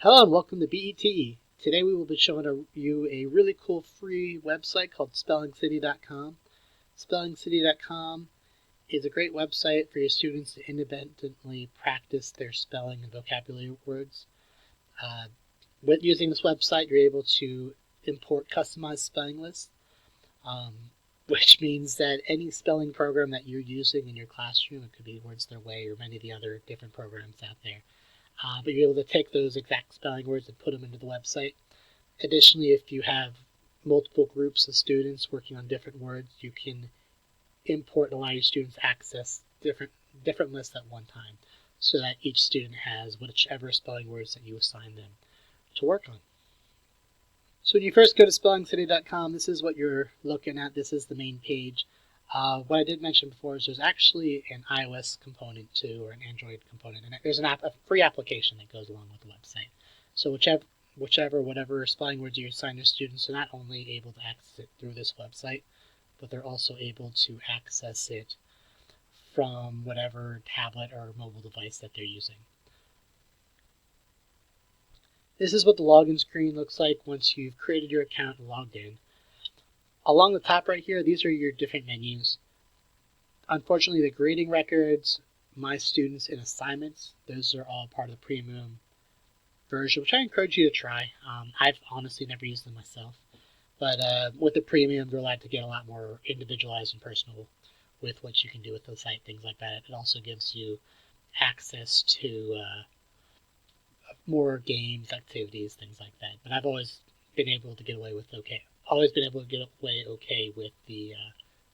Hello and welcome to BET. Today we will be showing you a really cool free website called spellingcity.com. Spellingcity.com is a great website for your students to independently practice their spelling and vocabulary words. With using this website, you're able to import customized spelling lists, which means that any spelling program that you're using in your classroom, it could be Words Their Way or many of the other different programs out there, but you're able to take those exact spelling words and put them into the website. Additionally, if you have multiple groups of students working on different words, you can import and allow your students to access different lists at one time so that each student has whichever spelling words that you assign them to work on. So when you first go to spellingcity.com, this is what you're looking at. This is the main page. What I did mention before is there's actually an iOS component too, or an Android component, and there's a free application that goes along with the website. So whatever spelling words you assign your students are not only able to access it through this website, but they're also able to access it from whatever tablet or mobile device that they're using. This is what the login screen looks like once you've created your account and logged in. Along the top right here, these are your different menus. Unfortunately, the grading records, my students, and assignments, those are all part of the premium version, which I encourage you to try. I've honestly never used them myself, but with the premium, you're allowed to get a lot more individualized and personal with what you can do with the site, things like that. It also gives you access to more games, activities, things like that. But I've always been able to get away with okay with the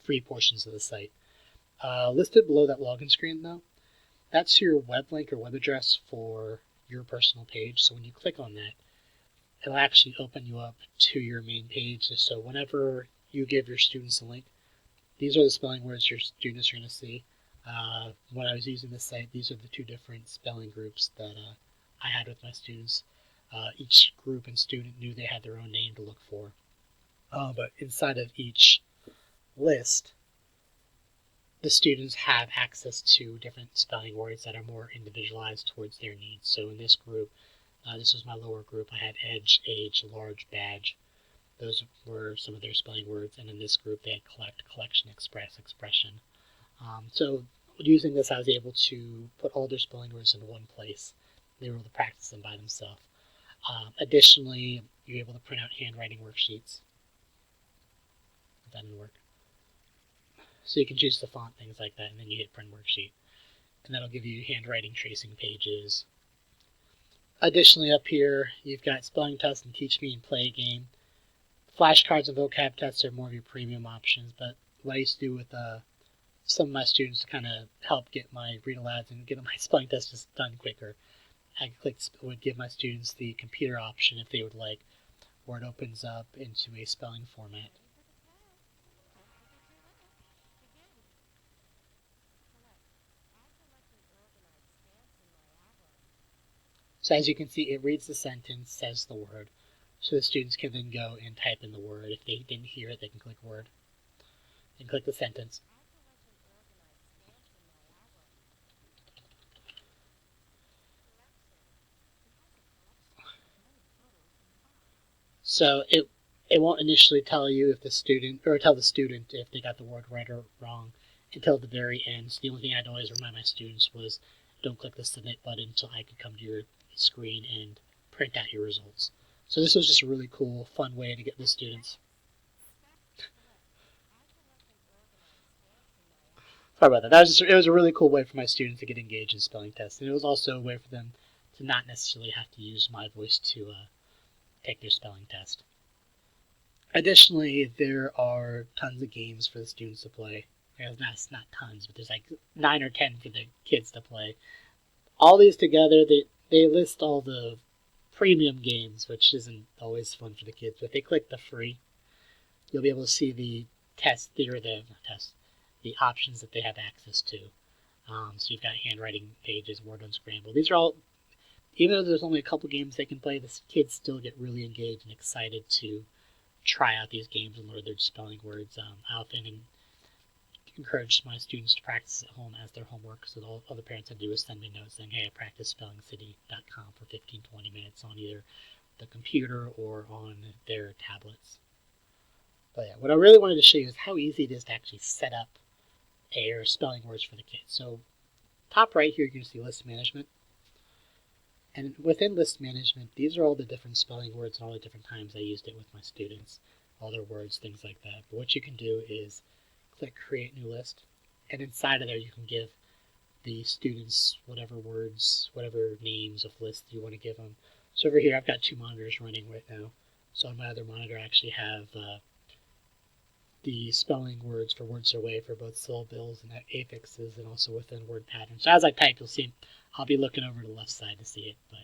free portions of the site. Listed below that login screen, though, that's your web link or web address for your personal page. So when you click on that, it'll actually open you up to your main page. So whenever you give your students a link, these are the spelling words your students are going to see. When I was using this site, these are the two different spelling groups that I had with my students. Each group and student knew they had their own name to look for. But inside of each list, the students have access to different spelling words that are more individualized towards their needs. So in this group, this was my lower group, I had edge, age, large, badge. Those were some of their spelling words. And in this group, they had collect, collection, express, expression. So using this, I was able to put all their spelling words in one place. They were able to practice them by themselves. Additionally, you're able to print out handwriting worksheets. That didn't work. So you can choose the font, things like that, and then you hit print worksheet. And that'll give you handwriting tracing pages. Additionally, up here, you've got spelling tests and teach me and play a game. Flashcards and vocab tests are more of your premium options, but what I used to do with some of my students to kind of help get my read alouds and get my spelling tests just done quicker, I would give my students the computer option if they would like, where it opens up into a spelling format. So as you can see, it reads the sentence, says the word, so the students can then go and type in the word. If they didn't hear it, they can click word and click the sentence. So it won't initially tell you if the student, or tell the student if they got the word right or wrong until the very end. So the only thing I'd always remind my students was don't click the submit button until I could come to your screen and print out your results. So this was just a really cool, fun way to get the students. Sorry about that. It was a really cool way for my students to get engaged in spelling tests, and it was also a way for them to not necessarily have to use my voice to take their spelling test. Additionally, there are tons of games for the students to play. Not tons, but there's like 9 or 10 for the kids to play. All these together, they list all the premium games, which isn't always fun for the kids. But if they click the free, you'll be able to see the the options that they have access to. So you've got handwriting pages, word unscramble. These are all, even though there's only a couple games they can play, the kids still get really engaged and excited to try out these games and learn their spelling words. I often encourage my students to practice at home as their homework, so all other parents had to do was send me notes saying, hey, I practiced spellingcity.com for 15-20 minutes on either the computer or on their tablets. But yeah, what I really wanted to show you is how easy it is to actually set up your spelling words for the kids. So top right here, you can see list management. And within list management, these are all the different spelling words and all the different times I used it with my students, all their words, things like that. But what you can do is click create new list, and inside of there you can give the students whatever words, whatever names of lists you want to give them. So over here I've got 2 monitors running right now. So on my other monitor I actually have the spelling words for words away for both syllables and affixes, and also within word patterns. So as I type, you'll see I'll be looking over to the left side to see it, but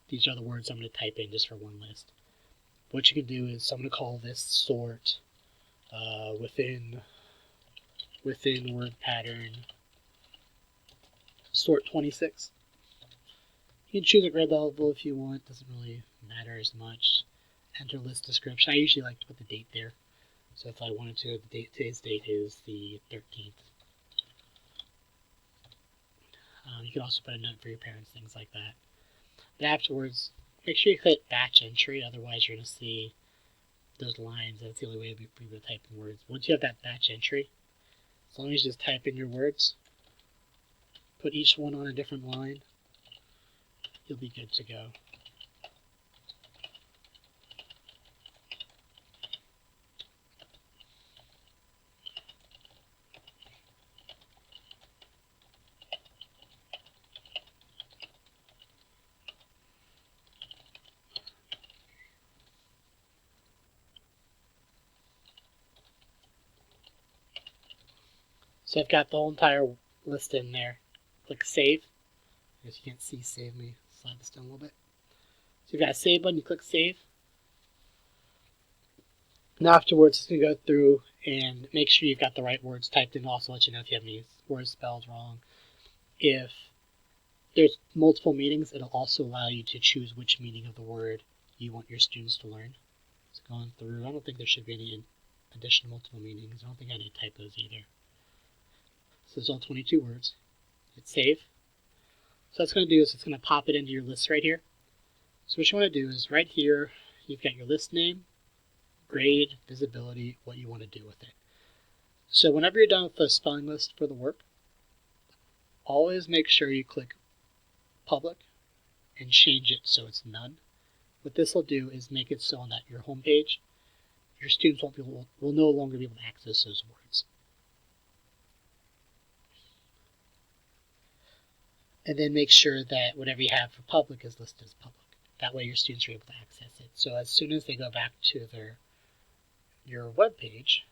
these are the words I'm going to type in just for one list. What you can do is, so I'm going to call this sort within word pattern sort 26. You can choose a grade level if you want, doesn't really matter as much. Enter list description. I usually like to put the date there. So if I wanted to, today's date is the 13th. You can also put a note for your parents, things like that. But afterwards, make sure you click batch entry, otherwise you're going to see those lines. That's the only way to be able to type in words. Once you have that batch entry, as long as you just type in your words, put each one on a different line, you'll be good to go. So I've got the whole entire list in there. Click save. As you can't see, save me. Slide this down a little bit. So you've got a save button, you click save. Now afterwards, it's going to go through and make sure you've got the right words typed in. Also let you know if you have any words spelled wrong. If there's multiple meanings, it'll also allow you to choose which meaning of the word you want your students to learn. So going through, I don't think there should be any additional multiple meanings. I don't think I have any typos either. So there's all 22 words. Hit save. So what it's going to do is it's going to pop it into your list right here. So what you want to do is right here, you've got your list name, grade, visibility, what you want to do with it. So whenever you're done with the spelling list for the work, always make sure you click public and change it so it's none. What this will do is make it so on that your home page, your students will no longer be able to access those words. And then make sure that whatever you have for public is listed as public. That way your students are able to access it. So as soon as they go back to your web page,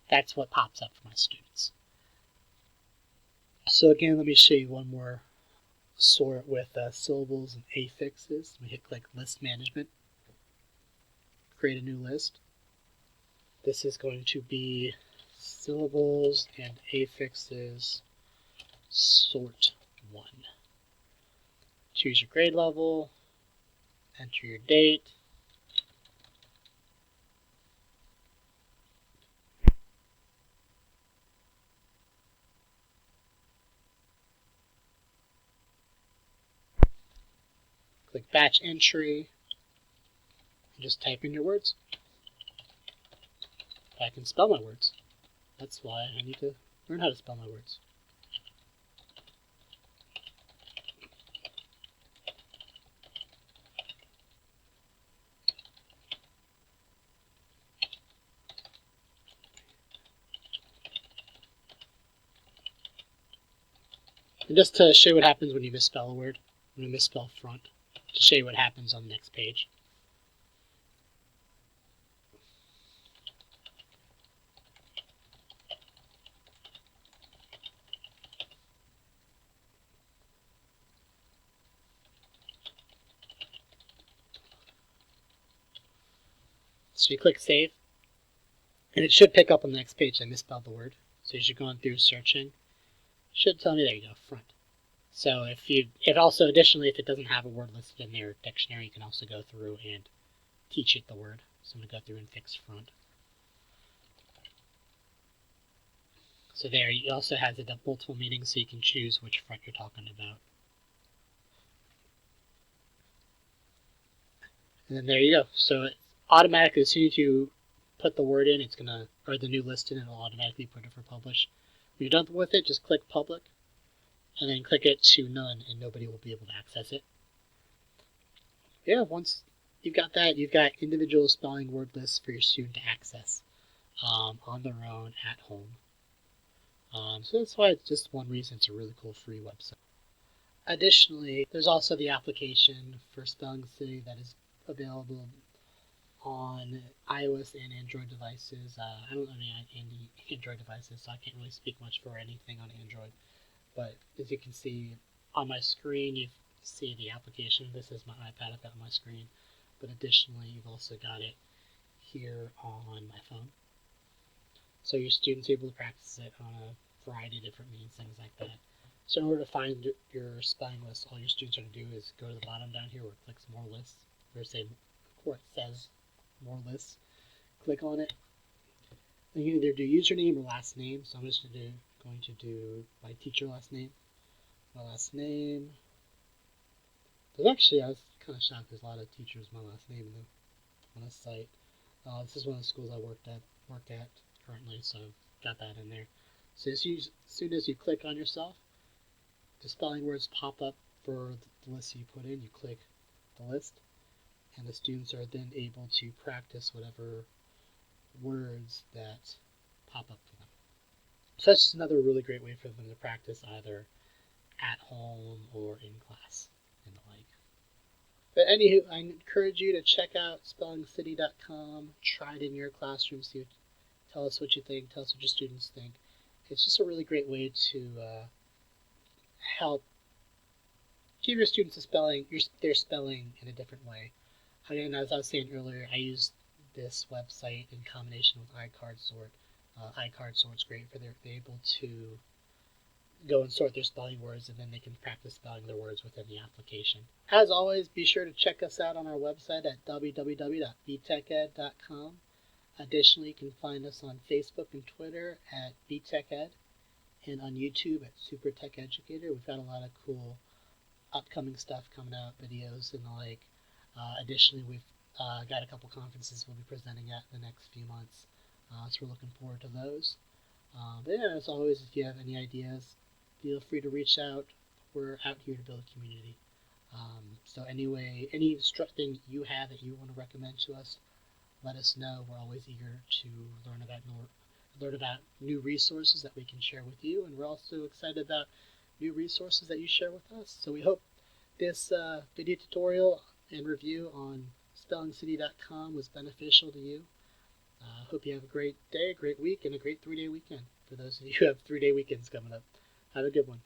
that's what pops up for my students. So again, let me show you one more sort with syllables and affixes. Let me hit click list management, create a new list. This is going to be syllables and affixes sort 1. Choose your grade level, enter your date, click batch entry, and just type in your words. I can spell my words. That's why I need to learn how to spell my words. And just to show you what happens when you misspell a word, when you misspell front, to show you what happens on the next page. So you click save, and it should pick up on the next page I misspelled the word. So as you're going through searching, it should tell me, there you go, front. So if additionally, if it doesn't have a word listed in their dictionary, you can also go through and teach it the word. So I'm going to go through and fix front. So there, it also has a multiple meanings, so you can choose which front you're talking about. And then there you go. So it automatically, as soon as you put the word in, it's gonna, or the new list in, it'll automatically put it for publish. When you're done with it, just click public, and then click it to none, and nobody will be able to access it. Yeah, once you've got that, you've got individual spelling word lists for your student to access on their own at home. So that's why it's just one reason it's a really cool free website. Additionally, there's also the application for Spelling City that is available on iOS and Android devices. I don't have any Android devices, so I can't really speak much for anything on Android. But as you can see on my screen, you see the application. This is my iPad. I've got on my screen. But additionally, you've also got it here on my phone. So your students are able to practice it on a variety of different means, things like that. So in order to find your spelling list, all your students are going to do is go to the bottom down here where it clicks more lists, or it says more lists. Click on it. And you can either do username or last name. So I'm just going to do my teacher last name. My last name. There's actually, I was kind of shocked. There's a lot of teachers with my last name on this site. This is one of the schools I worked at currently, so got that in there. So as soon as you click on yourself, the spelling words pop up for the list you put in. You click the list, and the students are then able to practice whatever words that pop up for them. So that's just another really great way for them to practice either at home or in class and the like. But anywho, I encourage you to check out spellingcity.com, try it in your classroom, tell us what you think, tell us what your students think. It's just a really great way to help give your students their spelling in a different way. Again, as I was saying earlier, I use this website in combination with iCardSort. iCardSort's great for they're able to go and sort their spelling words, and then they can practice spelling their words within the application. As always, be sure to check us out on our website at www.bteched.com. Additionally, you can find us on Facebook and Twitter at bteched, and on YouTube at Super Tech Educator. We've got a lot of cool upcoming stuff coming out, videos and the like. Additionally, we've got a couple conferences we'll be presenting at in the next few months, so we're looking forward to those. But yeah, as always, if you have any ideas, feel free to reach out. We're out here to build a community. So anyway, any thing you have that you want to recommend to us, let us know. We're always eager to learn about new resources that we can share with you, and we're also excited about new resources that you share with us. So we hope this video tutorial and review on spellingcity.com was beneficial to you. Hope you have a great day, a great week, and a great 3-day weekend for those of you who have 3-day weekends coming up. Have a good one.